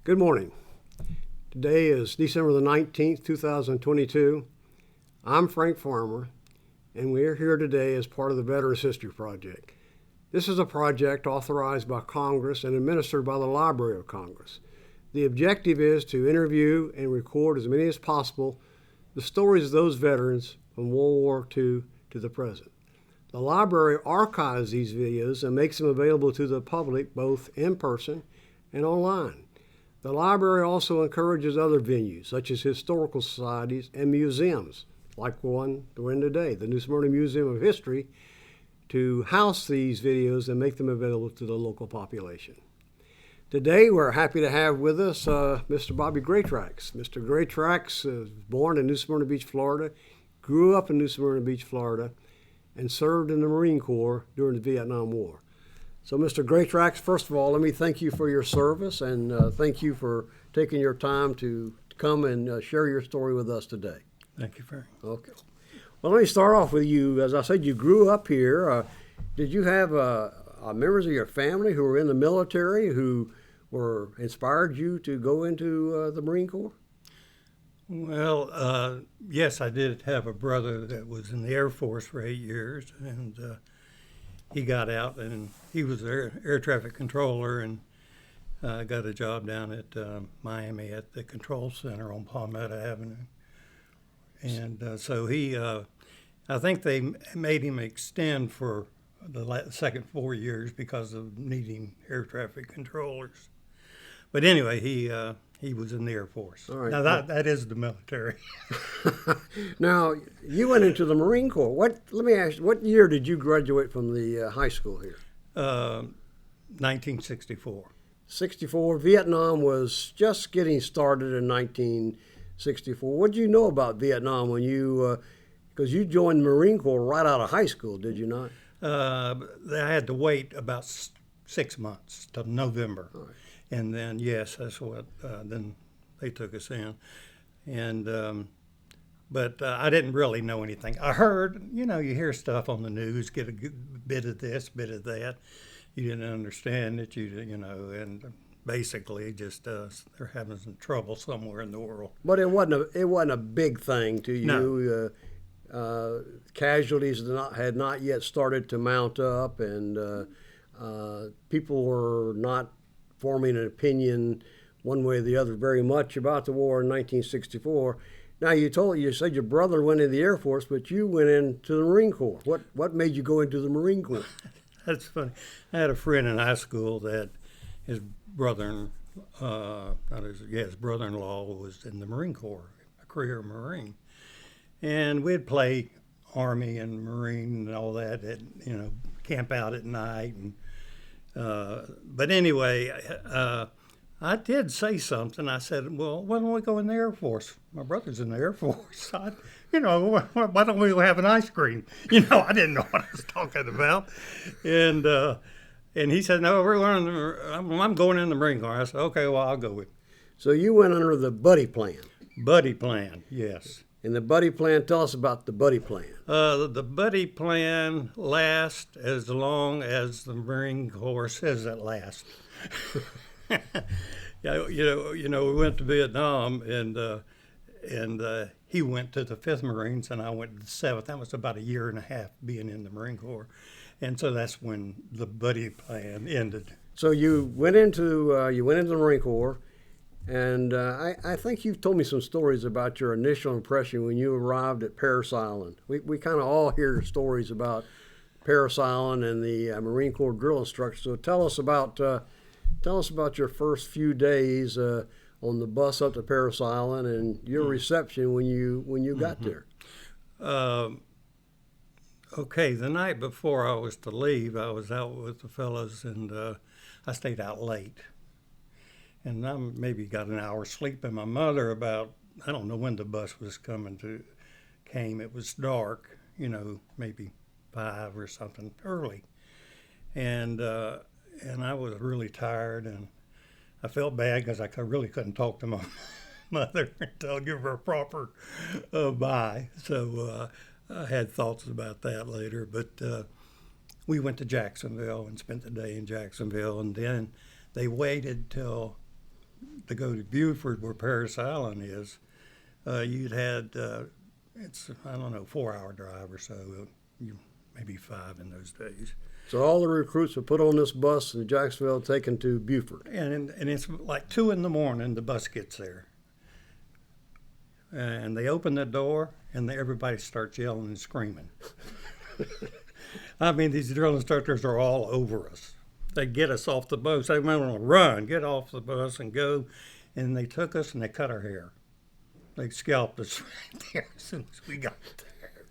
Good morning. Today is December the 19th, 2022. I'm Frank Farmer, and we're here today as part of the Veterans History Project. This is a project authorized by Congress and administered by the Library of Congress. The objective is to interview and record as many as possible the stories of those veterans from World War II to the present. The library archives these videos and makes them available to the public both in person and online. The library also encourages other venues, such as historical societies and museums, like one we're in today, the New Smyrna Museum of History, to house these videos and make them available to the local population. Today, we're happy to have with us Mr. Bobby Greatrex. Mr. Greatrex was born in New Smyrna Beach, Florida, grew up in New Smyrna Beach, Florida, and served in the Marine Corps during the Vietnam War. So, Mr. Greatrex, first of all, let me thank you for your service and thank you for taking your time to come and share your story with us today. Thank you, Frank. Okay. Well, let me start off with you. As I said, you grew up here. Did you have members of your family who were in the military who were inspired you to go into the Marine Corps? Well, yes, I did have a brother that was in the Air Force for 8 years, and he got out, and he was air traffic controller, and got a job down at Miami at the control center on Palmetto Avenue. And so he, I think they made him extend for the second 4 years because of needing air traffic controllers. But anyway, he was in the Air Force. All right. Now that is the military. Now, you went into the Marine Corps. Let me ask you, what year did you graduate from the high school here? 1964. 64. Vietnam was just getting started in 1964. What did you know about Vietnam when because you joined the Marine Corps right out of high school, did you not? I had to wait about 6 months till November. All right. And then, yes, that's what, then they took us in. And, but I didn't really know anything. I heard, you hear stuff on the news, get a good bit of this, bit of that. You didn't understand it, and basically just they're having some trouble somewhere in the world. But it wasn't a big thing to you. No. Casualties had not yet started to mount up, and people were not forming an opinion one way or the other very much about the war in 1964. Now, you said your brother went in the Air Force, but you went into the Marine Corps. What made you go into the Marine Corps? That's funny. I had a friend in high school that his brother-in-law was in the Marine Corps, a career Marine. And we'd play Army and Marine and all that, camp out at night. And but anyway, I did say something. I said, well, why don't we go in the Air Force? My brother's in the Air Force. Why don't we go have an ice cream? I didn't know what I was talking about. And he said, no, I'm going in the Marine Corps. I said, okay, well, I'll go with you. So you went under the buddy plan. Buddy plan, yes. And the buddy plan, tell us about the buddy plan. The buddy plan lasts as long as the Marine Corps says it lasts. We went to Vietnam, and he went to the 5th Marines, and I went to the 7th. That was about a year and a half being in the Marine Corps, and so that's when the buddy plan ended. So you went into the Marine Corps. And I think you've told me some stories about your initial impression when you arrived at Parris Island. We kind of all hear stories about Parris Island and the Marine Corps drill instructor. So tell us about your first few days on the bus up to Parris Island and your reception when you got there. Okay, the night before I was to leave, I was out with the fellas, and I stayed out late. And I maybe got an hour's sleep, and my mother I don't know when the bus was came. It was dark, maybe 5 or something early. And I was really tired, and I felt bad because I really couldn't talk to my mother until I give her a proper bye. So I had thoughts about that later. But we went to Jacksonville and spent the day in Jacksonville, and then they waited till to go to Beaufort, where Paris Island is, you'd had, it's, I don't know, 4-hour drive or so, maybe 5 in those days. So all the recruits were put on this bus in Jacksonville, taken to Beaufort. And it's like 2 in the morning, the bus gets there. And they open the door, and everybody starts yelling and screaming. I mean, these drill instructors are all over us. They get us off the bus. They want to run, get off the bus and go. And they took us and they cut our hair. They scalped us right there as soon as we got there.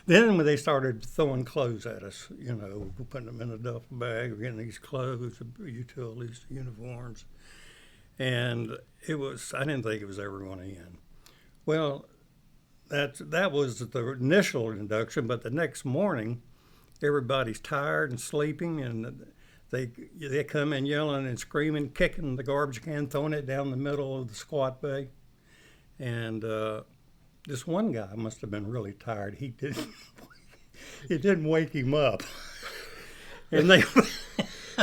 Then when they started throwing clothes at us, you know, putting them in a duffel bag, we're getting these clothes, utilities, uniforms. And it was, I didn't think it was ever going to end. Well, that was the initial induction, but the next morning, everybody's tired and sleeping, and they come in yelling and screaming, kicking the garbage can, throwing it down the middle of the squat bay. And this one guy must have been really tired. It didn't wake him up. And they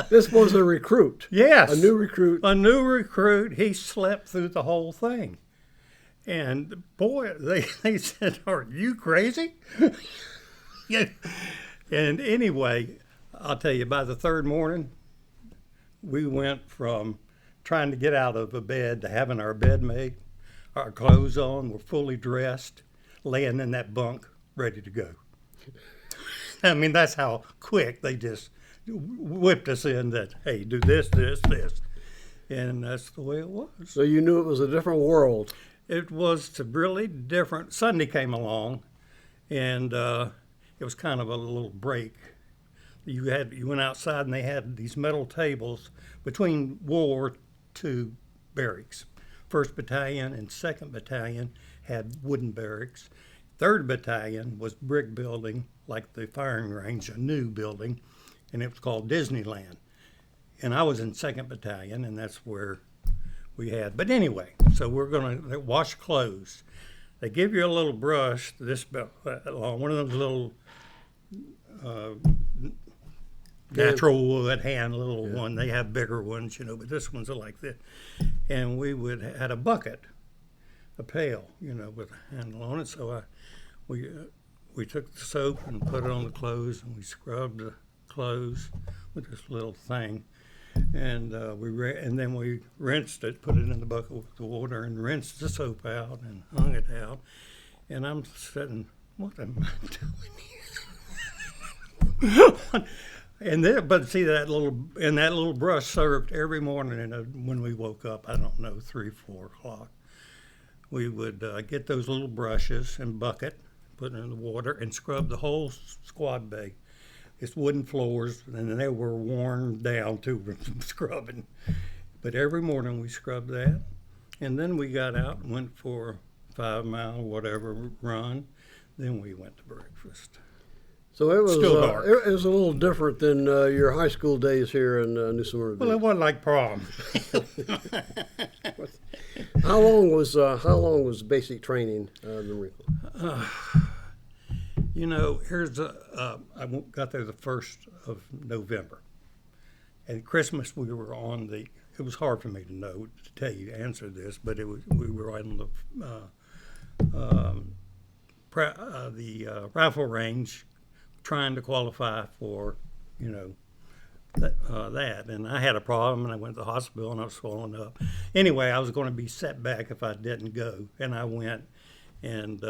This was a recruit. Yes. A new recruit. A new recruit. He slept through the whole thing. And boy, they said, "Are you crazy?" Yeah. And anyway, I'll tell you, by the third morning, we went from trying to get out of a bed to having our bed made, our clothes on, we're fully dressed, laying in that bunk, ready to go. I mean, that's how quick they just whipped us in that, hey, do this, this, this. And that's the way it was. So you knew it was a different world. It was really different. Sunday came along, and it was kind of a little break. You went outside, and they had these metal tables between World War II barracks. 1st Battalion and 2nd Battalion had wooden barracks. 3rd Battalion was brick building, like the firing range, a new building, and it was called Disneyland. And I was in 2nd Battalion, and that's where we had. But anyway, so we're going to wash clothes. They give you a little brush, this about that long, one of those little natural wood hand little one. They have bigger ones, you know, but this one's like this. And we had a bucket, a pail, you know, with a handle on it. So we took the soap and put it on the clothes, and we scrubbed the clothes with this little thing. And and then we rinsed it, put it in the bucket with the water, and rinsed the soap out and hung it out. And I'm sitting, what am I doing here? And then, but see that little brush served every morning. And when we woke up, I don't know, 3, 4 o'clock, we would get those little brushes and bucket, put it in the water, and scrub the whole squad bay. It's wooden floors, and they were worn down too from scrubbing. But every morning we scrubbed that, and then we got out and went for a 5-mile, whatever, run. Then we went to breakfast. So it was Still dark. It was a little different than your high school days here in New Smyrna. Well, it wasn't like prom. How long was basic training in the Marine Corps? You know, I got there the 1st of November. And Christmas we were on it was hard for me to tell you to answer this, but we were on the rifle range trying to qualify for, you know, that. And I had a problem, and I went to the hospital, and I was swollen up. Anyway, I was going to be set back if I didn't go, and I went, and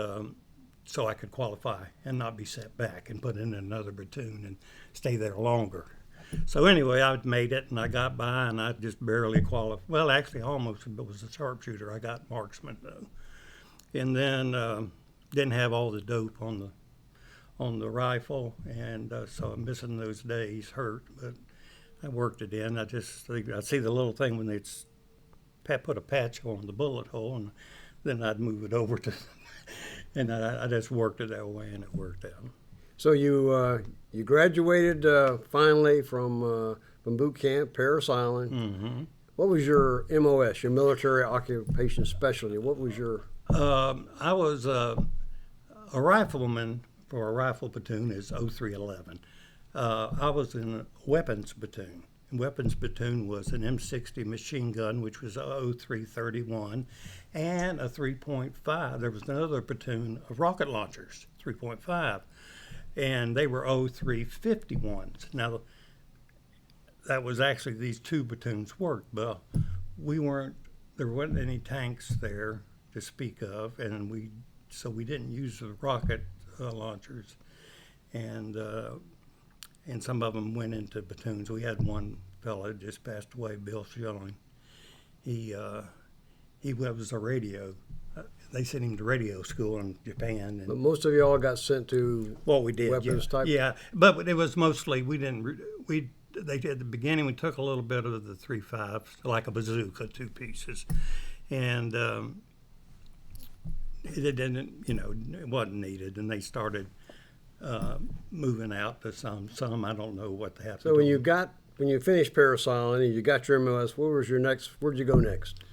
so I could qualify and not be set back and put in another platoon and stay there longer. So anyway, I made it, and I got by, and I just barely qualified. Well, actually, almost was a sharpshooter. I got marksman, though. And then didn't have all the dope on the rifle, and so I'm missing those days, hurt, but I worked it in. I see the little thing when they'd put a patch on the bullet hole, and then I'd move it over to, and I just worked it that way, and it worked out. So you graduated finally from boot camp, Paris Island. Mm-hmm. What was your MOS, your military occupation specialty? What was your? I was a rifleman for a rifle platoon is 0311. I was in a weapons platoon. weapons platoon was an M60 machine gun, which was a 0331, and a 3.5. There was another platoon of rocket launchers, 3.5, and they were 0351s. Now, that was actually these two platoons worked, but there weren't any tanks there to speak of, and so we didn't use the rocket launchers, and some of them went into platoons. We had one fellow just passed away, Bill Schilling. He was a radio. They sent him to radio school in Japan. But most of y'all got sent to we did, weapons type? Yeah, but it was mostly, at the beginning, we took a little bit of the 3.5, like a bazooka, 2 pieces. And it didn't, it wasn't needed. And they started moving out to some, I don't know what they happened. So when you finished parasailing and you got your MOS, where'd you go next?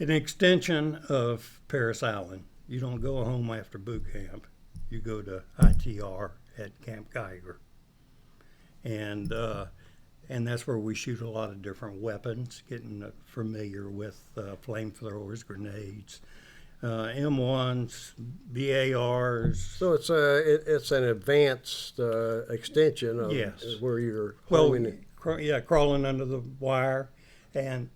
An extension of parasailing. You don't go home after boot camp. You go to ITR at Camp Geiger. And that's where we shoot a lot of different weapons, getting familiar with flamethrowers, grenades, M1s, BARs. So it's an advanced extension of where you're crawling under the wire, and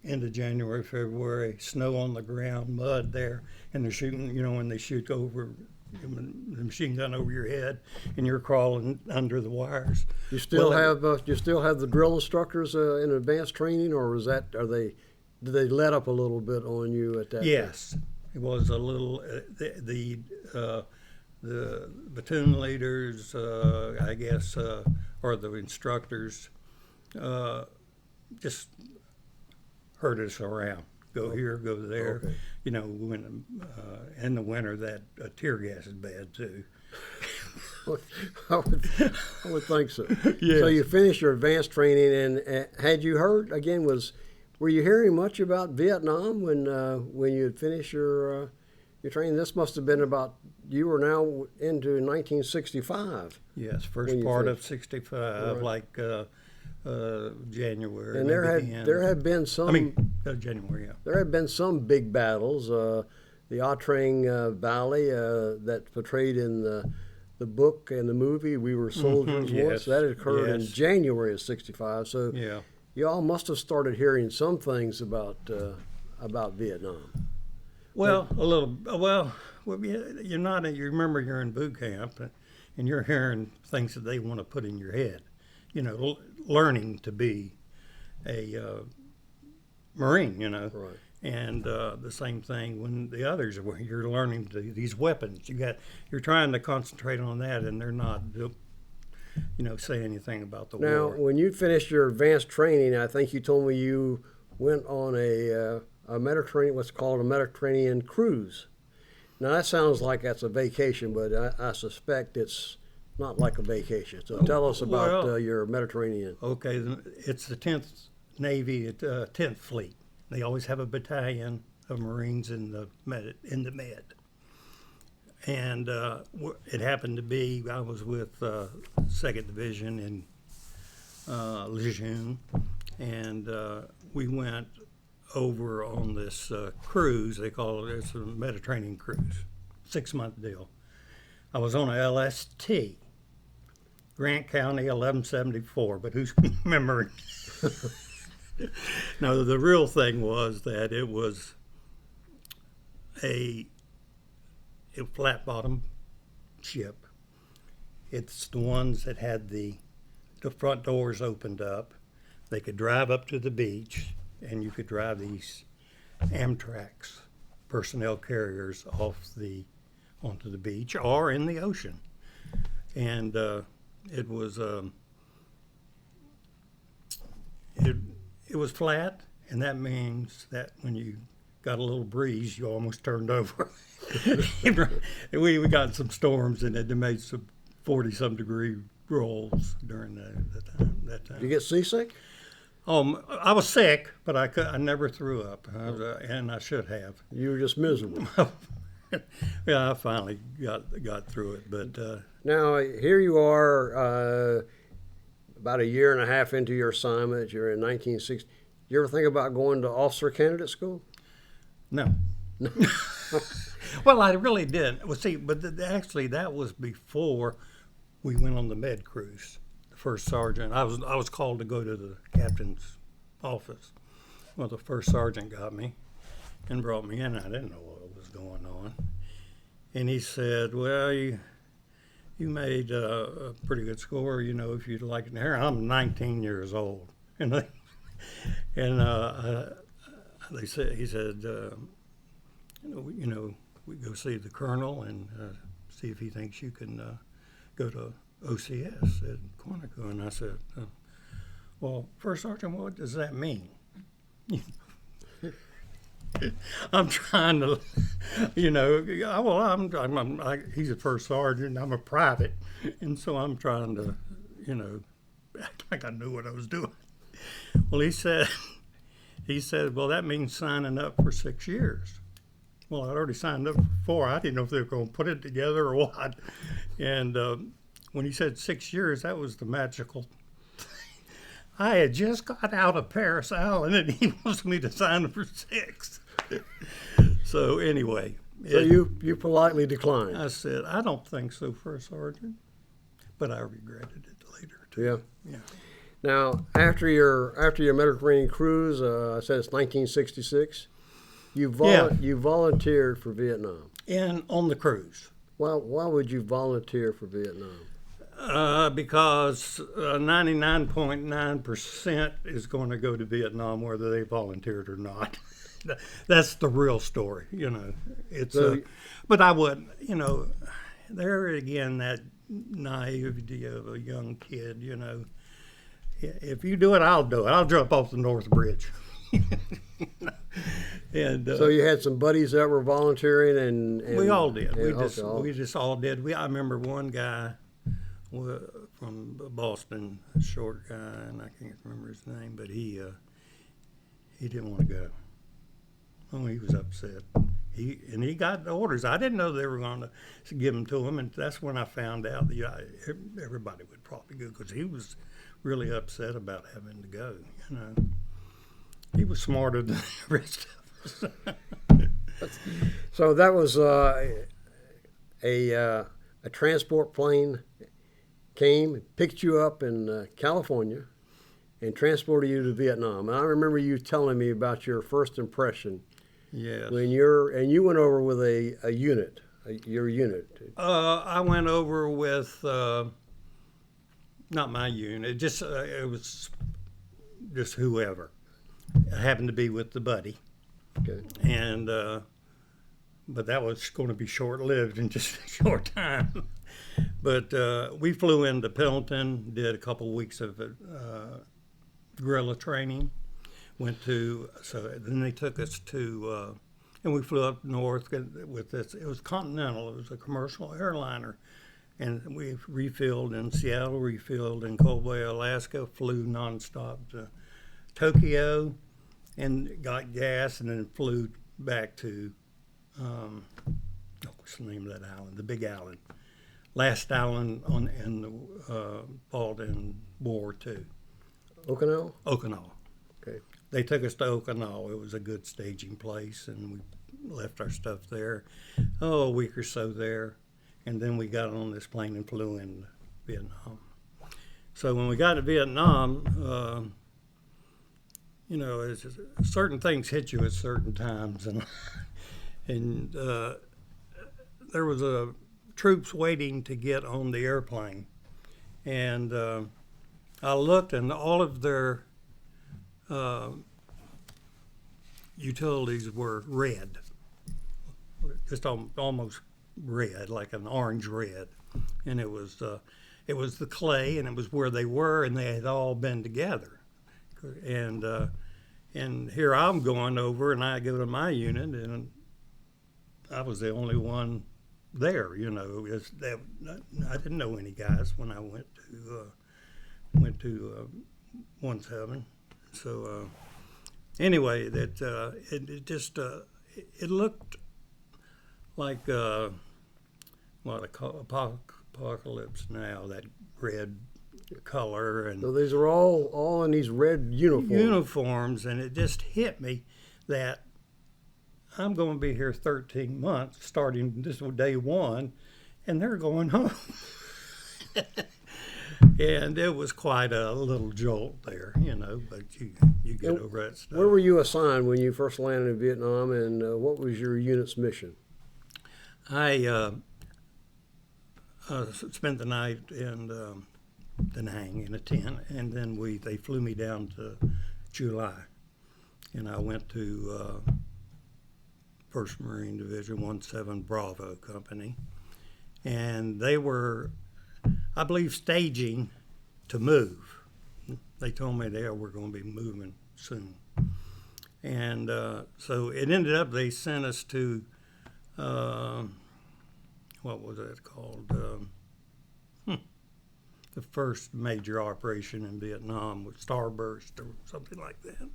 into January, February, snow on the ground, mud there, and they're shooting. When they shoot over the machine gun over your head, and you're crawling under the wires. You still have the drill instructors in advanced training, or did they let up a little bit on you at that? Yes, it was a little. The platoon leaders, I guess, or the instructors, just herd us around. Go here, go there. Okay. When in the winter, that tear gas is bad too. I would think so. Yes. So you finished your advanced training, and had you heard again? Were you hearing much about Vietnam when you had finished your training? This must have been you were now into 1965. Yes, first part of 65, right. January. And there had been some. January. Yeah. There had been some big battles. The Atrang Valley that portrayed in the book and the movie We Were Soldiers Once. That had occurred in January of 65. So you all must have started hearing some things about Vietnam. Well, a little. Well, you're not. You remember you're in boot camp, and you're hearing things that they want to put in your head. Learning to be a Marine. Right. And the same thing when the others are. You're learning these weapons. You're trying to concentrate on that, and they're not. Say anything about the war. Now, when you finished your advanced training, I think you told me you went on a Mediterranean, what's called a Mediterranean cruise. Now, that sounds like that's a vacation, but I suspect it's not like a vacation. So tell us about your Mediterranean. Okay, it's the 10th Navy, 10th Fleet. They always have a battalion of Marines in the Med. And it happened to be, I was with 2nd Division in Lejeune, and we went over on this cruise. They call it's a Mediterranean cruise, 6-month deal. I was on a LST, Grant County 1174, but who's remembering? No, the real thing was that it was a flat-bottom ship. It's the ones that had the front doors opened up. They could drive up to the beach, and you could drive these Amtrak's personnel carriers onto the beach or in the ocean. And it was flat, and that means that when you got a little breeze, you almost turned over. we got some storms, and it made some 40-some degree rolls during that time. Did you get seasick? I was sick, but I never threw up, and I should have. You were just miserable. Yeah, I finally got through it, but now here you are. about a year and a half into your assignment. You're in 1960. You ever think about going to officer candidate school? No. Well, I really didn't. Well, see, but actually, that was before we went on the med cruise. The first sergeant, I was called to go to the captain's office. Well, the first sergeant got me and brought me in. I didn't know what was going on, and he said, "Well, you made a pretty good score, you know, if you'd like it." Here, I'm 19 years old, and they said, he said, you know, we go see the colonel and see if he thinks you can go to OCS at Quantico. And I said, well, First Sergeant, what does that mean? I'm trying to, you know, well, he's a first sergeant, I'm a private, and so I'm trying to, you know, act like I knew what I was doing. Well, he said, well, that means signing up for 6 years. Well, I'd already signed up for 4. I didn't know if they were going to put it together or what. And when he said 6 years, that was the magical. I had just got out of Paris Island, and he wants me to sign up for 6. So anyway. So you politely declined. I said, I don't think so, First Sergeant. But I regretted it later, too. Yeah. Yeah. Now, after your Mediterranean cruise, I said it's 1966. You volunteered for Vietnam. And on the cruise. Why would you volunteer for Vietnam? Because 99.9% is going to go to Vietnam whether they volunteered or not. That's the real story, you know. It's but I wouldn't, you know, there again, that naivety of a young kid, you know. If you do it, I'll do it. I'll jump off the North Bridge. And so you had some buddies that were volunteering, and we all did. We okay, just all did. I remember one guy from Boston, a short guy, and I can't remember his name, but he didn't want to go. Oh, he was upset. He got the orders. I didn't know they were going to give them to him, and that's when I found out that everybody would probably go, because he was really upset about having to go. You know, he was smarter than the rest of us. So that was a transport plane came, picked you up in California, and transported you to Vietnam. And I remember you telling me about your first impression. Yes. You went over with a unit, your unit. I went over with not my unit. Just it was just whoever. I happened to be with the buddy. Okay. And but that was going to be short-lived in just a short time. But we flew into Pendleton, did a couple weeks of guerrilla training. So then they took us to, and we flew up north with this. It was Continental. It was a commercial airliner. And we refilled in Seattle, refilled in Cold Bay, Alaska, flew nonstop to Tokyo, and got gas, and then flew back to, what's the name of that island? The Big Island. Last island in the fought in World War II. Okinawa? Okinawa. Okay. They took us to Okinawa. It was a good staging place, and we left our stuff there. A week or so there, and then we got on this plane and flew into Vietnam. So when we got to Vietnam, you know, it's just, certain things hit you at certain times, and there was troops waiting to get on the airplane, and I looked, and all of their utilities were red, just almost red, like an orange red, and it was the clay, and it was where they were, and they had all been together, and here I'm going over, and I go to my unit, and I was the only one there. You know, I didn't know any guys when I went to 17. So anyway, it just it looked like what I call apocalypse now. That red color and So these are all in these red uniforms, and it just hit me that I'm going to be here 13 months, starting this day one, and they're going home. And it was quite a little jolt there, but you get over that stuff. Where were you assigned when you first landed in Vietnam, and what was your unit's mission? I spent the night in Da Nang in a tent, and then they flew me down to July, and I went to 1st Marine Division 17 Bravo Company, and they were, I believe, staging to move. They told me they were going to be moving soon. And so it ended up they sent us to, what was that called? The first major operation in Vietnam was Starburst or something like that.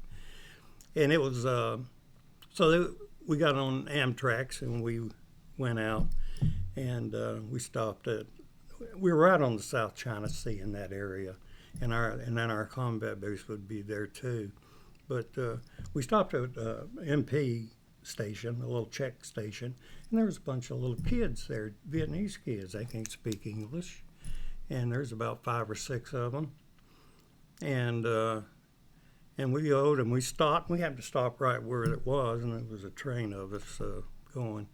And it was, we got on Amtrak's and we went out, and we stopped we were out on the South China Sea in that area, and then our combat base would be there too. But we stopped at MP station, a little Czech station, and there was a bunch of little kids there, Vietnamese kids. They can't speak English, and there's about 5 or 6 of them. And we rode and we stopped. We happened to stop right where it was, and there was a train of us going.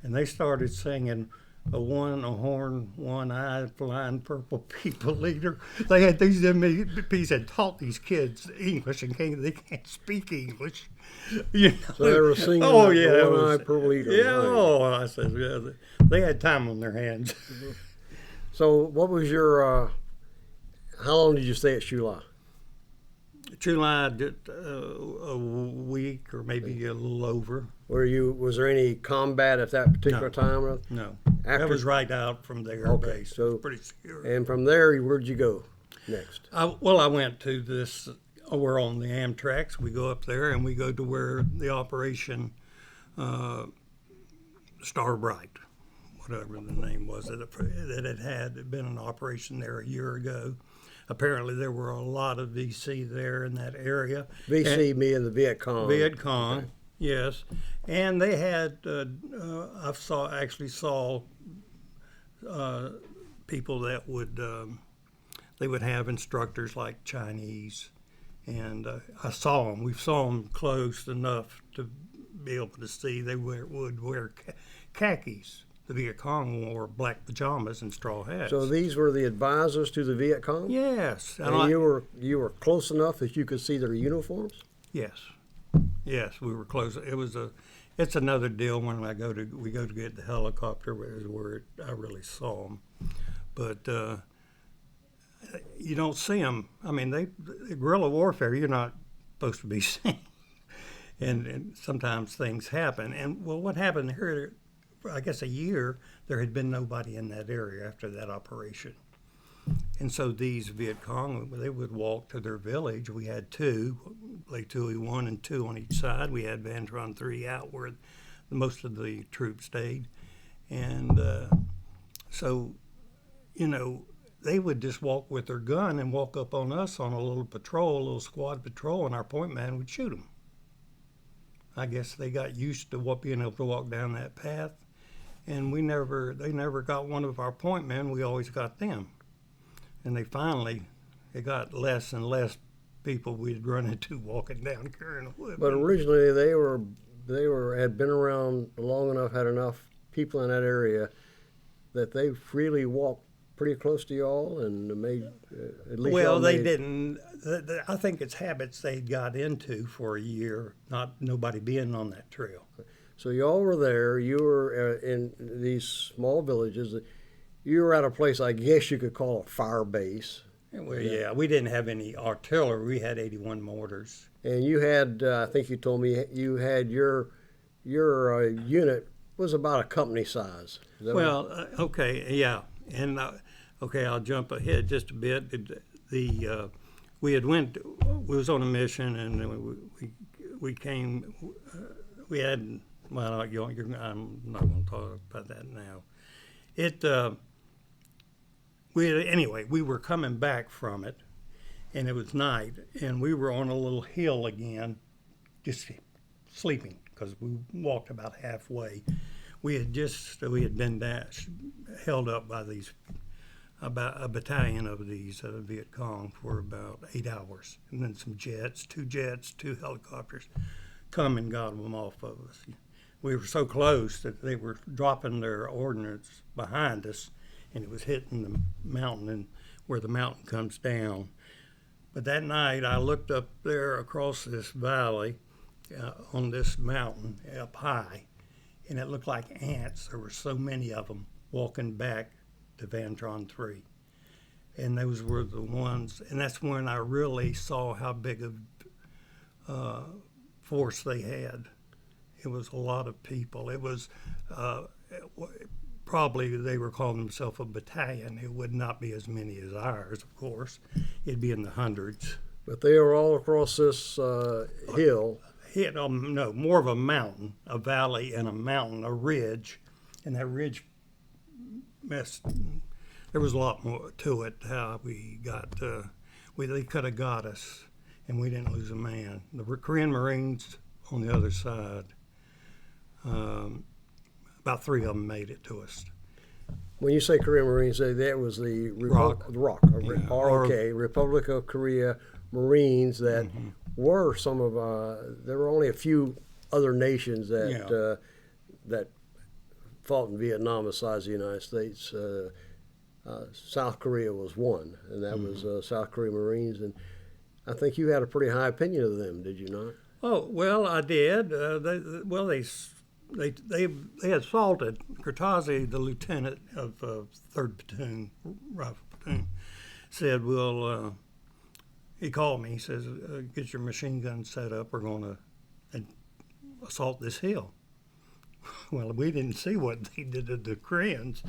And they started singing, "A one, a horn, one-eyed, flying purple people eater." They had these MPs had taught these kids English, and they can't speak English. So they were singing, "Oh yeah, one-eyed purple eater." Yeah, right. oh, I said, yeah, they had time on their hands. So what was your? How long did you stay at Shulai? July did a week or maybe a little over. Was there any combat at that particular time? No. After, That was right out from the air Okay, base. so- Pretty secure. and from there, where'd you go next? I went to this, we're on the Amtrak's. We go up there and we go to where the Operation Starbright, whatever the name was, that had been an operation there a year ago. Apparently there were a lot of VC there in that area. VC, me and the Viet Cong. Viet Cong, okay. Yes. And they had, I actually saw people that they would have instructors like Chinese, and I saw them. We saw them close enough to be able to see. They would wear khakis. The Viet Cong wore black pajamas and straw hats. So these were the advisors to the Viet Cong? Yes. And you were close enough that you could see their uniforms? Yes. Yes, we were close. It's another deal when we go to get the helicopter, where I really saw them. But you don't see them. I mean, the guerrilla warfare, you're not supposed to be seen. And sometimes things happen. And well, what happened here, I guess a year, there had been nobody in that area after that operation. And so these Viet Cong, they would walk to their village. We had 2, Lake Tui 1 and 2 on each side. We had Van Tron 3 out where most of the troops stayed. And so, they would just walk with their gun and walk up on us on a little squad patrol, and our point man would shoot them. I guess they got used to being able to walk down that path. And they never got one of our point men. We always got them. And it got less and less people we'd run into walking down carrying a whip. But originally had been around long enough, had enough people in that area that they freely walked pretty close to y'all and made at least. Well, they didn't. I think it's habits they got into for a year, nobody being on that trail. So y'all were there. You were in these small villages. You were at a place I guess you could call a fire base. Well, yeah, we didn't have any artillery. We had 81 mortars. And you had, I think you told me, you had your unit was about a company size. Well, okay, yeah, and okay, I'll jump ahead just a bit. We was on a mission, and we came. We had. Well, I'm not going to talk about that now. anyway, we were coming back from it, and it was night, and we were on a little hill again, just sleeping because we walked about halfway. We had been held up by about a battalion of these Viet Cong for about 8 hours, and then some jets, two helicopters, come and got them off of us. We were so close that they were dropping their ordnance behind us, and it was hitting the mountain and where the mountain comes down. But that night, I looked up there across this valley on this mountain up high, and it looked like ants. There were so many of them walking back to Vantron 3. And those were the ones, and that's when I really saw how big of force they had. It was a lot of people. It was probably they were calling themselves a battalion. It would not be as many as ours, of course. It'd be in the hundreds. But they were all across this hill. No, more of a mountain, a valley and a mountain, a ridge. And that ridge there was a lot more to it, how we got, they could have got us, and we didn't lose a man. The Korean Marines on the other side, about 3 of them made it to us. When you say Korean Marines, that was the ROK, Republic of Korea Marines that were some of, there were only a few other nations that that fought in Vietnam besides the United States. South Korea was one, and that was South Korea Marines. And I think you had a pretty high opinion of them, did you not? Oh, well, I did. They assaulted Kurtazi, the lieutenant of 3rd Platoon, Rifle Platoon, said, he called me, he says, get your machine gun set up, we're going to assault this hill. Well, we didn't see what they did to the Koreans.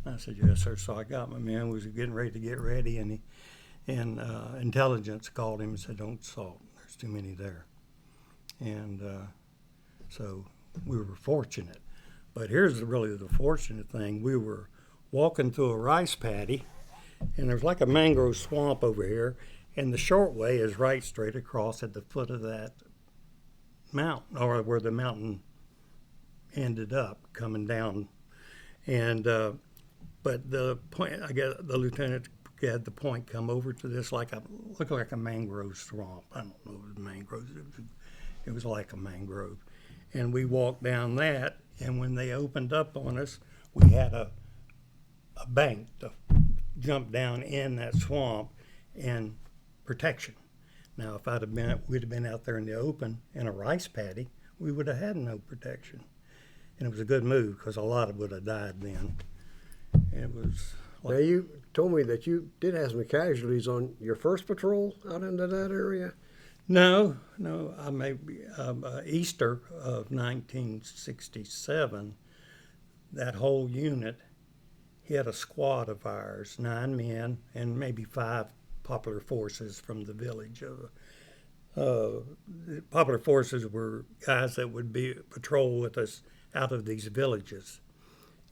I said, yes, sir. So I got my man, was getting ready to get ready, and intelligence called him and said, don't assault, there's too many there. And so we were fortunate. But here's really the fortunate thing. We were walking through a rice paddy, and there's like a mangrove swamp over here, and the short way is right straight across at the foot of that mountain, or where the mountain ended up coming down. And but the point, I guess the lieutenant had the point come over to this looked like a mangrove swamp. I don't know if it was mangroves. It was like a mangrove. And we walked down that, and when they opened up on us, we had a bank to jump down in that swamp and protection. Now, if we'd have been out there in the open in a rice paddy, we would have had no protection. And it was a good move because a lot of would have died then. It was. Now, you told me that you did have some casualties on your first patrol out into that area. No, I maybe Easter of 1967. That whole unit hit a squad of ours, 9 men and maybe 5 popular forces from the village. Popular forces were guys that would patrol with us out of these villages,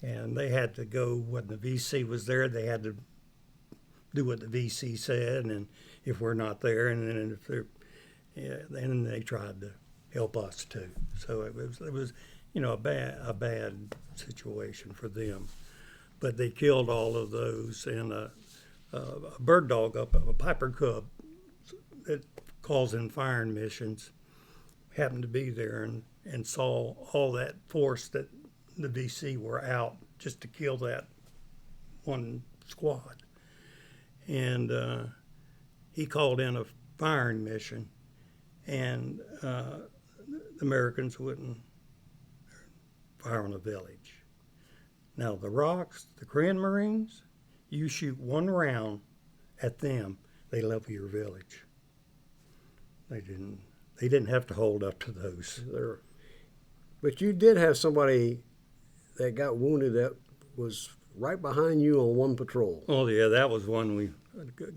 and they had to go when the VC was there. They had to do what the VC said, and if we're not there, and then then they tried to help us too. So it was a bad situation for them. But they killed all of those, and a bird dog a piper cub that calls in firing missions happened to be there and saw all that force that the VC were out just to kill that one squad. And he called in a firing mission, and the Americans wouldn't fire on a village. Now the ROKs, the Korean Marines, you shoot 1 round at them, they level your village. They didn't have to hold up to those. But you did have somebody that got wounded that was right behind you on one patrol. Oh yeah, that was one we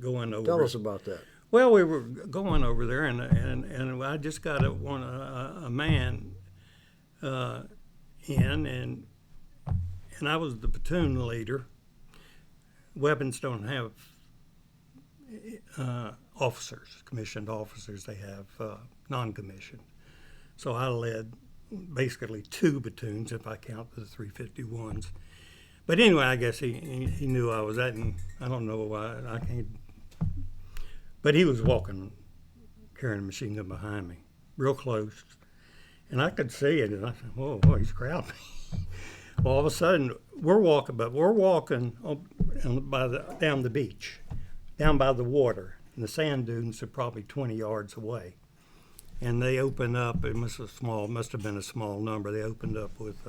going over. Tell us about that. Well, we were going over there, and I just got a man in, and I was the platoon leader. weapons don't have officers, commissioned officers. They have non-commissioned. So I led basically 2 platoons, if I count the 351s. But anyway, I guess he knew I was that, and I don't know why I can't. But he was walking, carrying a machine gun behind me, real close, and I could see it. And I said, "Whoa, he's crowding me." Well, all of a sudden, we're walking down the beach, down by the water, and the sand dunes are probably 20 yards away. And they opened up. It must have been a small number. They opened up with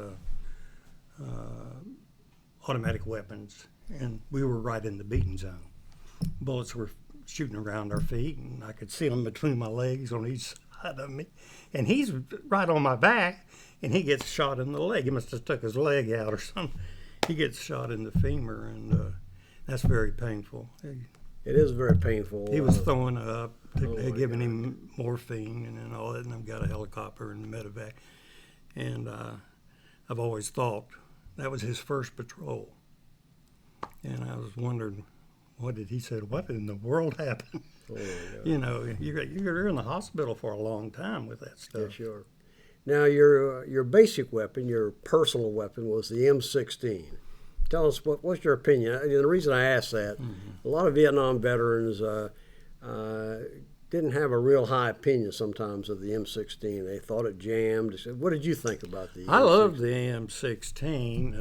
automatic weapons, and we were right in the beating zone. Bullets were shooting around our feet, and I could see them between my legs on each side of me. And he's right on my back, and he gets shot in the leg. He must have took his leg out or something. He gets shot in the femur, and that's very painful. It is very painful. He was throwing up. They're giving him morphine and all that, and I've got a helicopter and medevac. And I've always thought that was his first patrol. And I was wondering, what in the world happened? Oh, yeah. You know, you're in the hospital for a long time with that stuff. Yeah, sure. Now, your basic weapon, your personal weapon, was the M16. Tell us, what's your opinion? And the reason I ask that, a lot of Vietnam veterans didn't have a real high opinion sometimes of the M16. They thought it jammed. What did you think about the M16? I loved the M16.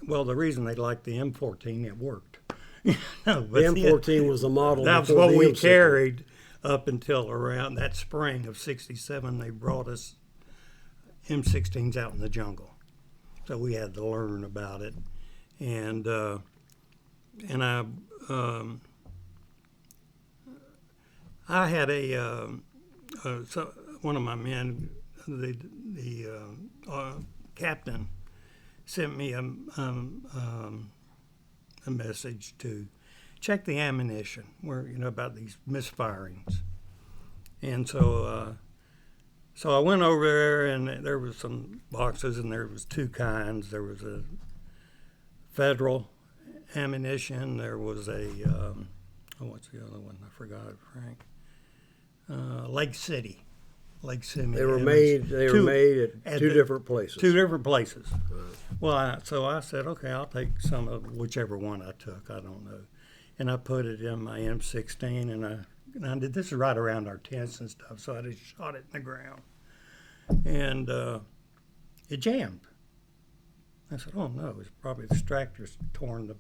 Well, the reason they liked the M14, it worked. The M14 was the model. That's what we carried up until around that spring of '67. They brought us M16s out in the jungle. So we had to learn about it, and I had one of my men, the captain, sent me a message to check the ammunition, about these misfirings, and so I went over there, and there was some boxes, and there was 2 kinds. There was a federal ammunition. There was a what's the other one? I forgot it, Frank. Lake City. They were made at 2 different places. 2 different places. Well, so I said, okay, I'll take some of whichever one I took. I don't know, and I put it in my M16, and I did this right around our tents and stuff. So I just shot it in the ground, and it jammed. I said, oh no, it's probably the extractor's torn the.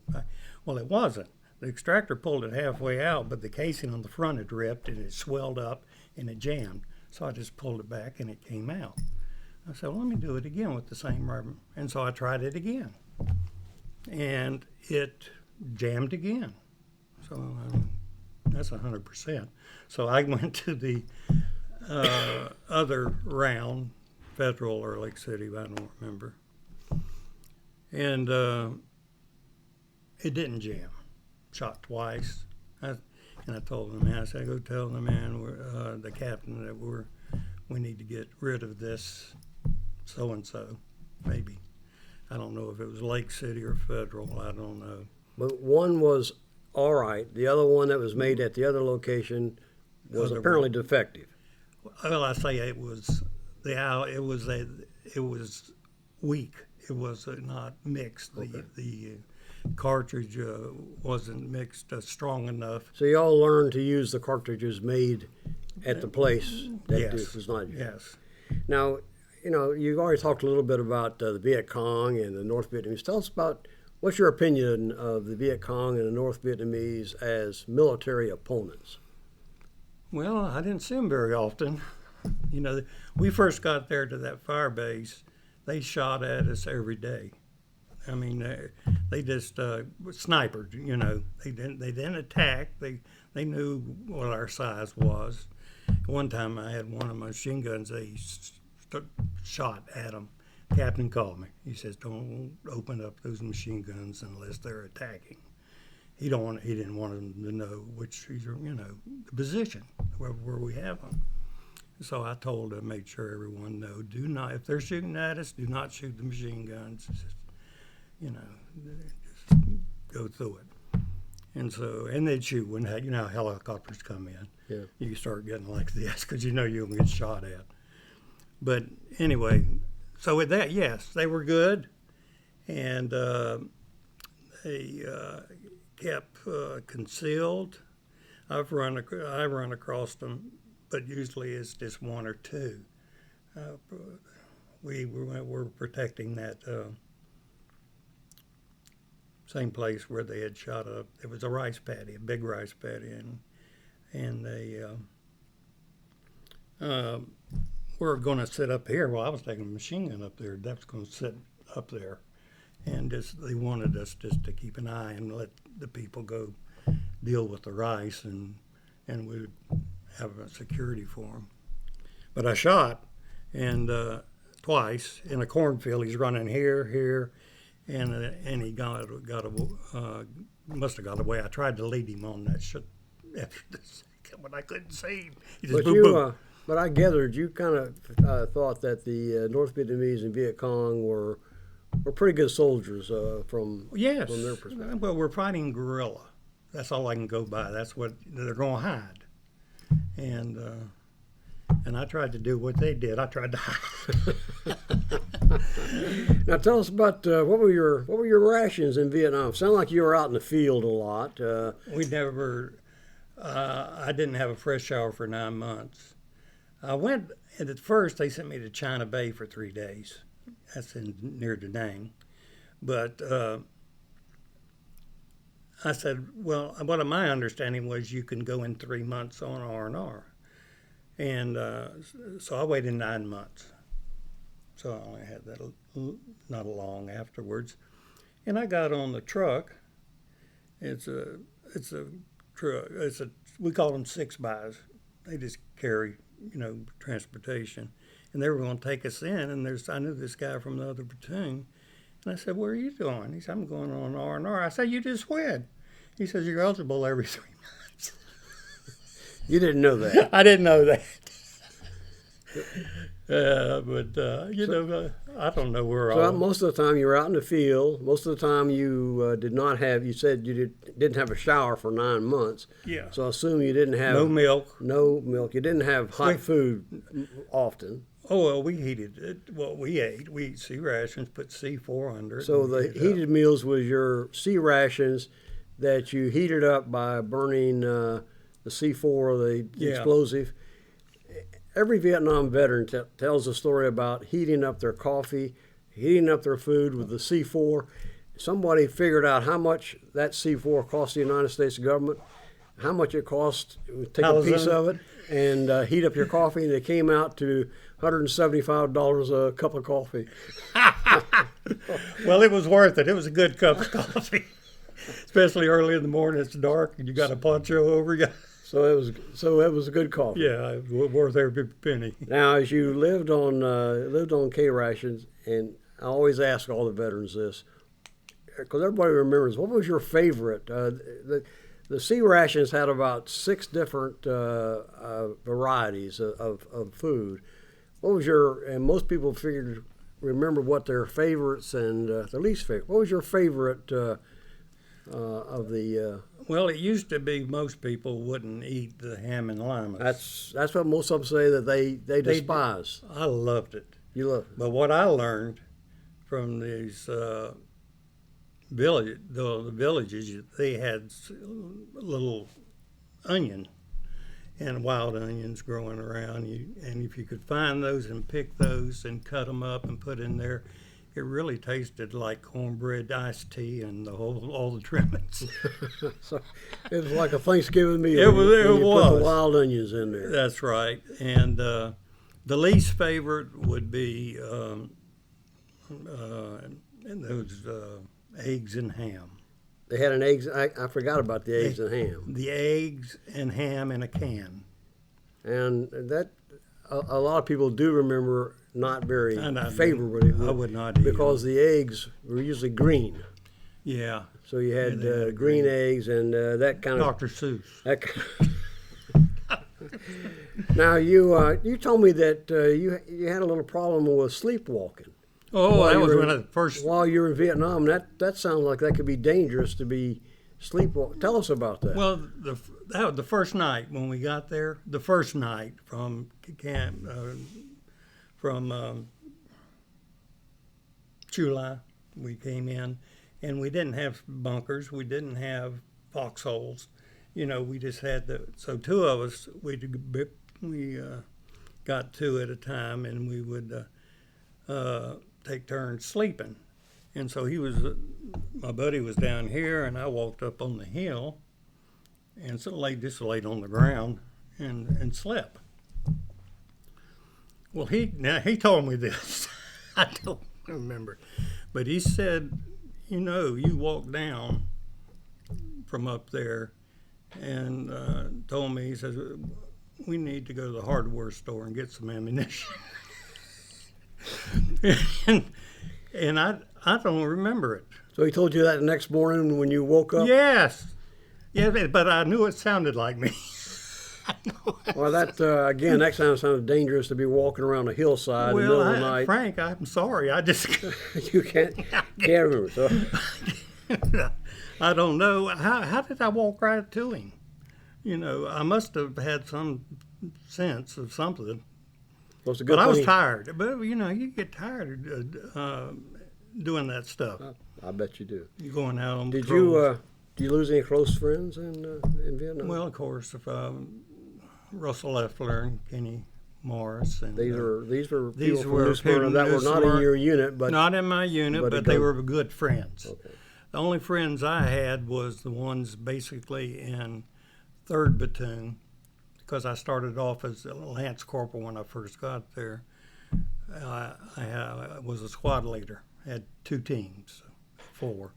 Well, it wasn't. The extractor pulled it halfway out, but the casing on the front had ripped, and it swelled up, and it jammed. So I just pulled it back, and it came out. I said, well, let me do it again with the same rubber. And so I tried it again, and it jammed again. So that's 100%. So I went to the other round, Federal or Lake City, I don't remember. And it didn't jam. Shot twice. And I told the man, I said, go tell the man, the captain, that we need to get rid of this so-and-so, maybe. I don't know if it was Lake City or Federal, I don't know. But one was all right. The other one that was made at the other location was apparently defective. Well, I say it was weak. It was not mixed. Okay. The cartridge wasn't mixed strong enough. So you all learned to use the cartridges made at the place that Yes. was not. Yes. Now, you've already talked a little bit about the Viet Cong and the North Vietnamese. Tell us about what's your opinion of the Viet Cong and the North Vietnamese as military opponents? Well, I didn't see them very often. We first got there to that fire base. They shot at us every day. I mean, they just sniped. They didn't attack. They knew what our size was. One time, I had one of my machine guns. They shot at them. Captain called me. He says, "Don't open up those machine guns unless they're attacking." He didn't want them to know the position where we have them. So I told him, made sure everyone know, do not, if they're shooting at us, do not shoot the machine guns. just go through it. And so, and they'd shoot when how helicopters come in. Yeah. You start getting like this because you're going to get shot at. But anyway, so with that, yes, they were good, and they kept concealed. I run across them, but usually it's just one or two. We were protecting that same place where they had shot up. It was a rice paddy, a big rice paddy, and they were going to sit up here. Well, I was taking a machine gun up there. That was going to sit up there, and they wanted us just to keep an eye and let the people go deal with the rice, and we would have a security for them. But I shot, and twice in a cornfield. He's running here, and he must have got away. I tried to lead him on that shit after the second, but I couldn't see him. He just But I gathered you kind of thought that the North Vietnamese and Viet Cong were pretty good soldiers from their perspective. Well, we're fighting guerrilla. That's all I can go by. That's what they're going to hide. And I tried to do what they did. I tried to hide. Now tell us about what were your rations in Vietnam? Sound like you were out in the field a lot. We never. I didn't have a fresh shower for 9 months. I went, and at first they sent me to China Bay for 3 days. That's near Da Nang. But I said, well, what my understanding was you can go in 3 months on R&R. And so I waited 9 months. So I only had that not long afterwards. And I got on the truck. It's a truck. We call them 6x. They just carry, transportation. And they were going to take us in, and I knew this guy from the other platoon. And I said, where are you going? He said, I'm going on R&R. I said, you just went. He says, you're eligible every 3 months. You didn't know that. I didn't know that. I don't know where So most of the time you were out in the field. Most of the time you did not have, you said you didn't have a shower for 9 months. Yeah. So I assume you didn't have. No milk. No milk. You didn't have hot food often. Oh, well, we heated it. Well, we ate. We ate C rations, put C4 under it. So the heated meals was your C rations that you heated up by burning the C4, the explosive. Every Vietnam veteran tells a story about heating up their coffee, heating up their food with the C4. Somebody figured out how much that C4 cost the United States government, how much it cost to take a piece of it and heat up your coffee, and it came out to $175 a cup of coffee. Well, it was worth it. It was a good cup of coffee, especially early in the morning. It's dark and you got a poncho over you. So it was a good coffee. Yeah, it was worth every penny. Now, as you lived on K rations, and I always ask all the veterans this, because everybody remembers, what was your favorite? The C rations had about 6 different varieties of food. What was and most people remember what their favorites and their least favorite. What was your favorite of the? Well, it used to be most people wouldn't eat the ham and limas. That's what most of them say that they despise. I loved it. You loved it. But what I learned from these the villages, they had little onion and wild onions growing around. And if you could find those and pick those and cut them up and put in there, it really tasted like cornbread, iced tea, and all the trimmings. So it was like a Thanksgiving meal. It was. Put the wild onions in there. That's right. And the least favorite would be those eggs and ham. They had an eggs. I forgot about the eggs and ham. The eggs and ham in a can. And that a lot of people do remember not very favorably. I would not eat because the eggs were usually green. Yeah. So you had green eggs and that kind of Dr. Seuss. Now you told me that you had a little problem with sleepwalking. Oh, that was when I first. While you were in Vietnam, that sounds like that could be dangerous to be sleepwalking. Tell us about that. Well, that was the first night when we got there. The first night from camp, from Chulai, we came in, and we didn't have bunkers. We didn't have foxholes. We just had so two of us, we got two at a time, and we would take turns sleeping. And so my buddy was down here, and I walked up on the hill, and so laid on the ground and slept. Well, he told me this. I don't remember, but he said, you walk down from up there, and told me, he says, we need to go to the hardware store and get some ammunition. and I don't remember it. So he told you that the next morning when you woke up? Yes. Yeah, but I knew it sounded like me. Well, again, that sounded dangerous to be walking around a hillside in the middle of the night. Frank, I'm sorry. I just you can't remember. So I don't know. How did I walk right to him? I must have had some sense of something. Well, but I was tired. But you get tired doing that stuff. I bet you do. You're going out on Did patrols. you lose any close friends in Vietnam? Well, of course, Russell Leffler and Kenny Morris. And these were people from New Smyrna that were not in your unit, but not in my unit, but they were good friends. Okay. The only friends I had was the ones basically in 3rd Platoon, because I started off as a Lance Corporal when I first got there. I was a squad leader. Had 2 teams, 4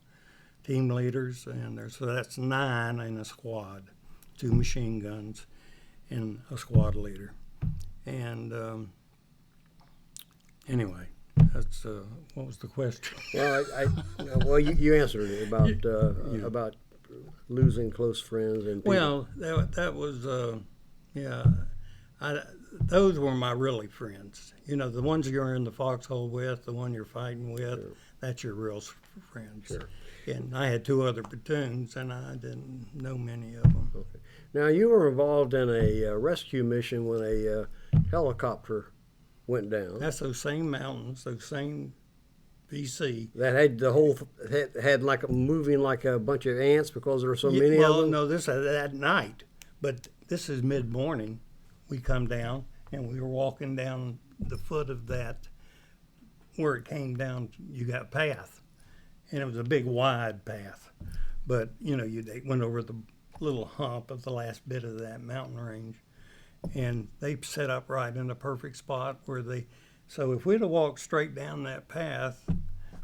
team leaders, so that's 9 in a squad, 2 machine guns, and a squad leader. And anyway, that's what was the question? Well, you answered it about losing close friends and people. Well, that was those were my really friends. The ones you're in the foxhole with, the one you're fighting with, sure. That's your real friends. Sure. And I had 2 other platoons, and I didn't know many of them. Okay. Now, you were involved in a rescue mission when a helicopter went down. That's those same mountains, those same BC. That had had like moving like a bunch of ants because there were so many of them? Well, no, this is at night, but this is mid-morning. We come down, and we were walking down the foot of that, where it came down, you got path. And it was a big, wide path. But, they went over the little hump of the last bit of that mountain range. And they set up right in a perfect spot so if we'd have walked straight down that path,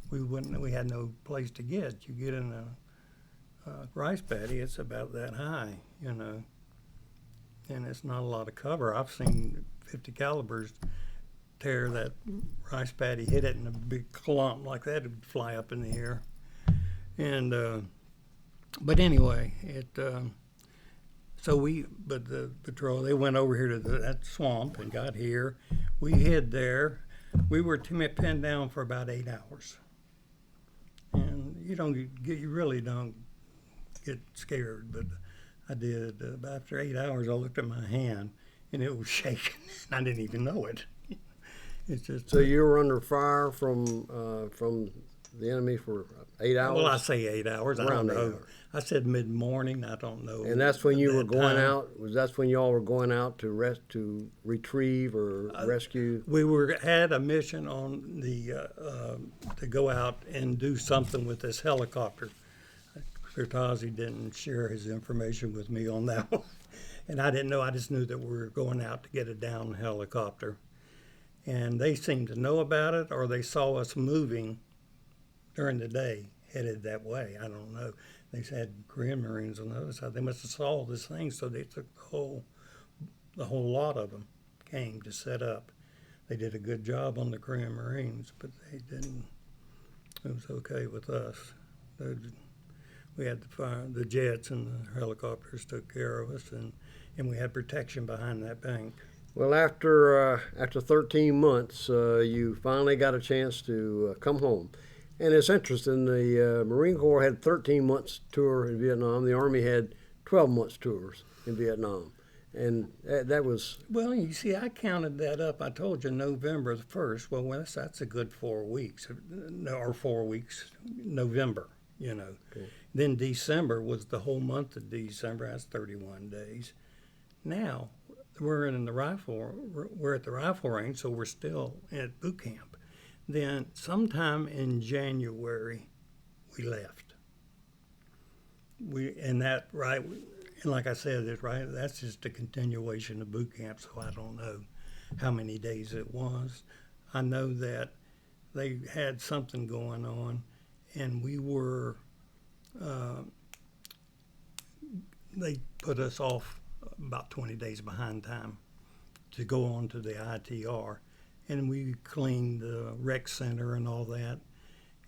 we had no place to get. You get in a rice paddy, it's about that high, and it's not a lot of cover. I've seen 50 calibers tear that rice paddy, hit it in a big clump like that, it would fly up in the air. And but anyway, but the patrol, they went over here to that swamp and got here. We hid there. We were pinned down for about 8 hours. And you really don't get scared, but I did. After 8 hours, I looked at my hand, and it was shaking. I didn't even know it. It's just. So you were under fire from the enemy for 8 hours? Well, I say 8 hours. I don't know. I said mid-morning. I don't know. And that's when you were going out. That's when y'all were going out to retrieve or rescue. We had a mission on to go out and do something with this helicopter. Kurtazi didn't share his information with me on that one, and I didn't know. I just knew that we were going out to get a down helicopter, and they seemed to know about it, or they saw us moving during the day, headed that way. I don't know. They said Korean Marines on the other side. They must have saw this thing, so they took the whole lot of them came to set up. They did a good job on the Korean Marines, but they didn't. It was okay with us. We had the jets and the helicopters took care of us, and we had protection behind that bank. Well, after 13 months, you finally got a chance to come home. And it's interesting, the Marine Corps had 13 months tour in Vietnam. The Army had 12 months tours in Vietnam. And that was, Well, you see, I counted that up. I told you November the 1st. Well, that's a good 4 weeks, or 4 weeks, November, you know. okay. Then December was the whole month of December. That's 31 days. Now, we're at the rifle range, so we're still at boot camp. Then sometime in January, we left. And like I said, that's just a continuation of boot camp, so I don't know how many days it was. I know that they had something going on, and they put us off about 20 days behind time to go on to the ITR, and we cleaned the rec center and all that,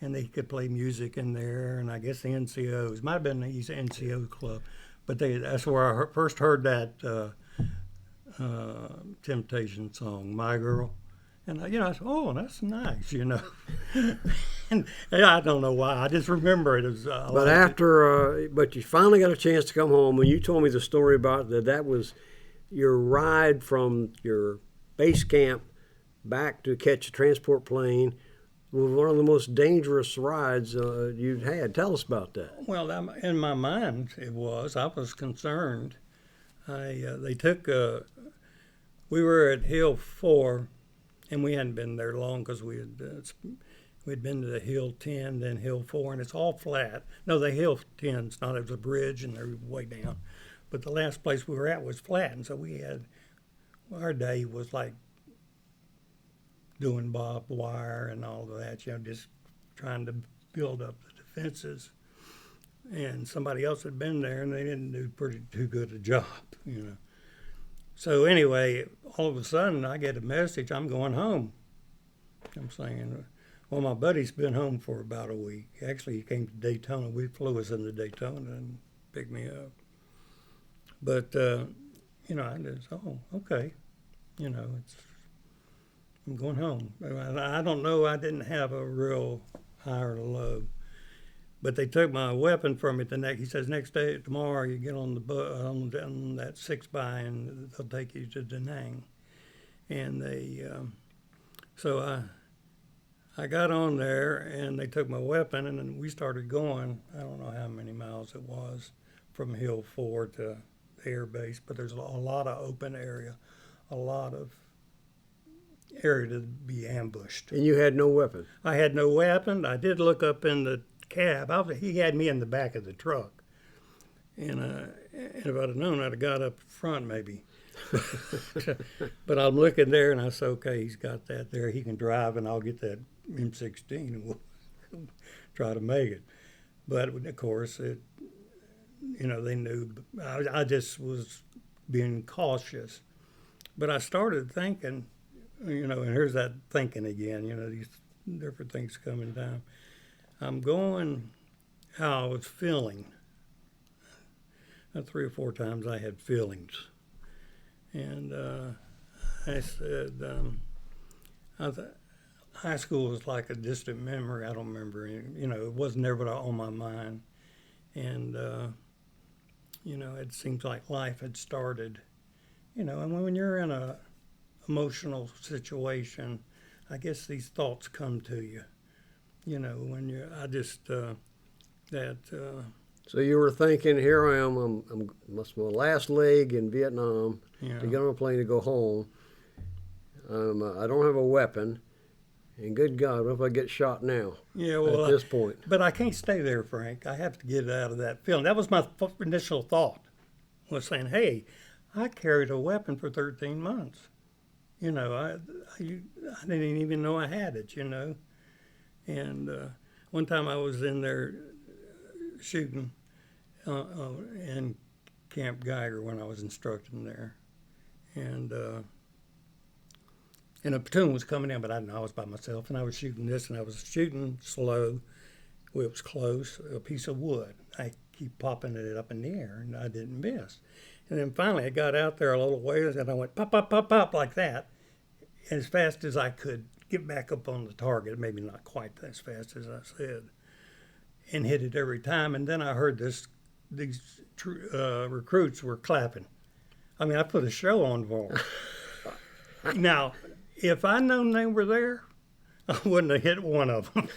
and they could play music in there, and I guess the NCOs, might have been the NCO club, but that's where I first heard that Temptation song, My Girl. And I said, oh, that's nice, And I don't know why. I just remember it as. But you finally got a chance to come home. When you told me the story about that was your ride from your base camp back to catch a transport plane. Was one of the most dangerous rides you'd had. Tell us about that. Well, in my mind, it was. I was concerned. They took. We were at Hill 4, and we hadn't been there long because we'd been to the Hill 10, then Hill 4, and it's all flat. No, the Hill 10's not. It was a bridge, and they're way down. But the last place we were at was flat, and so our day was like doing barbed wire and all of that, just trying to build up the defenses. And somebody else had been there, and they didn't do too good a job, So anyway, all of a sudden, I get a message, I'm going home. I'm saying, well, my buddy's been home for about a week. Actually, he came to Daytona. We flew us into Daytona and picked me up. But, I just, oh, okay. I'm going home. I don't know. I didn't have a real high or low. But they took my weapon from me he says, next day, tomorrow, you get on the bus, on that 6x, and they'll take you to Da Nang. And so I got on there, and they took my weapon, and then we started going. I don't know how many miles it was from Hill 4 to the air base, but there's a lot of open area, a lot of area to be ambushed. And you had no weapon? I had no weapon. I did look up in the cab. He had me in the back of the truck. And if I'd have known, I'd have got up front maybe. But I'm looking there, and I said, okay, he's got that there. He can drive, and I'll get that M16, and we'll try to make it. But, of course, they knew. I just was being cautious. But I started thinking, and here's that thinking again, these different things coming down. I'm going how I was feeling. 3 or 4 times I had feelings. And I said, I thought high school was like a distant memory. I don't remember any, it wasn't never on my mind. And, it seems like life had started, and when you're in a emotional situation, I guess these thoughts come to you, when So you were thinking, here I am, that's my last leg in Vietnam, to get on a plane to go home. I don't have a weapon, and good God, what if I get shot now? Yeah, well, at this point. But I can't stay there, Frank. I have to get out of that feeling. That was my initial thought, was saying, hey, I carried a weapon for 13 months. I didn't even know I had it, And one time I was in there shooting in Camp Geiger when I was instructing there. And a platoon was coming in, but I didn't know I was by myself. And I was shooting this, and I was shooting slow. Well, it was close, a piece of wood. I keep popping it up in the air, and I didn't miss. And then finally I got out there a little ways and I went pop, pop, pop, pop like that. And as fast as I could get back up on the target, maybe not quite as fast as I said, and hit it every time. And then I heard these recruits were clapping. I mean, I put a show on for them. Now, if I'd known they were there, I wouldn't have hit one of them.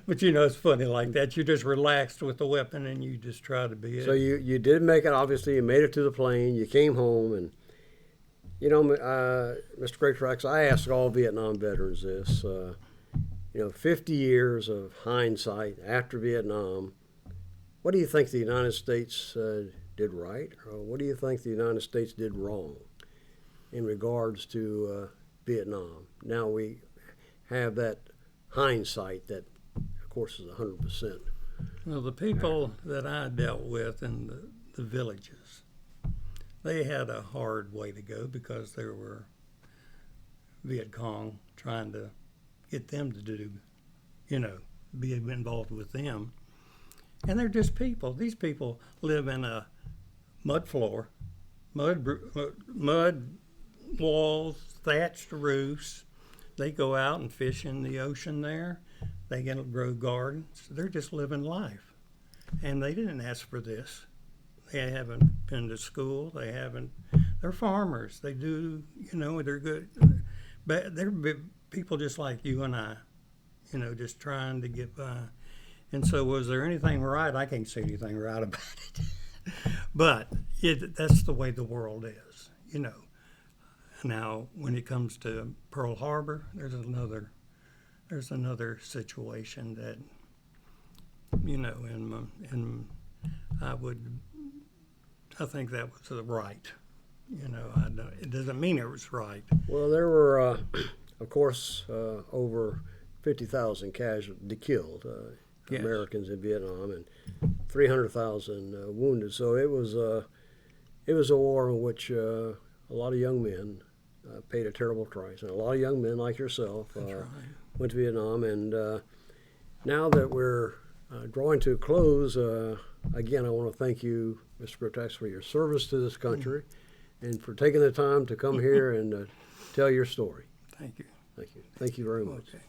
But you know, it's funny like that. You're just relaxed with the weapon and you just try to be it. So you did make it, obviously. You made it to the plane. You came home. And, you know, Mr. Greatrex, I ask all Vietnam veterans this. 50 years of hindsight after Vietnam, what do you think the United States did right? Or what do you think the United States did wrong in regards to Vietnam? Now we have that hindsight that, of course, is 100%. Well, the people that I dealt with in the villages, they had a hard way to go because there were Viet Cong trying to get them to do, be involved with them. And they're just people. These people live in a mud floor, mud walls, thatched roofs. They go out and fish in the ocean there. They get to grow gardens. They're just living life. And they didn't ask for this. They haven't been to school. They're farmers. They do, they're good. But they're people just like you and I, just trying to get by. And so was there anything right? I can't say anything right about it. But that's the way the world is, Now, when it comes to Pearl Harbor, there's another situation that, and I think that was the right. It doesn't mean it was right. Well, there were, of course, over 50,000 killed Yes. Americans in Vietnam, and 300,000 wounded. So it was a war in which a lot of young men paid a terrible price, and a lot of young men like yourself went to Vietnam. And now that we're drawing to a close, again, I want to thank you, Mr. Greatrex, for your service to this country and for taking the time to come here and tell your story. Thank you. Thank you. Thank you very much. Okay.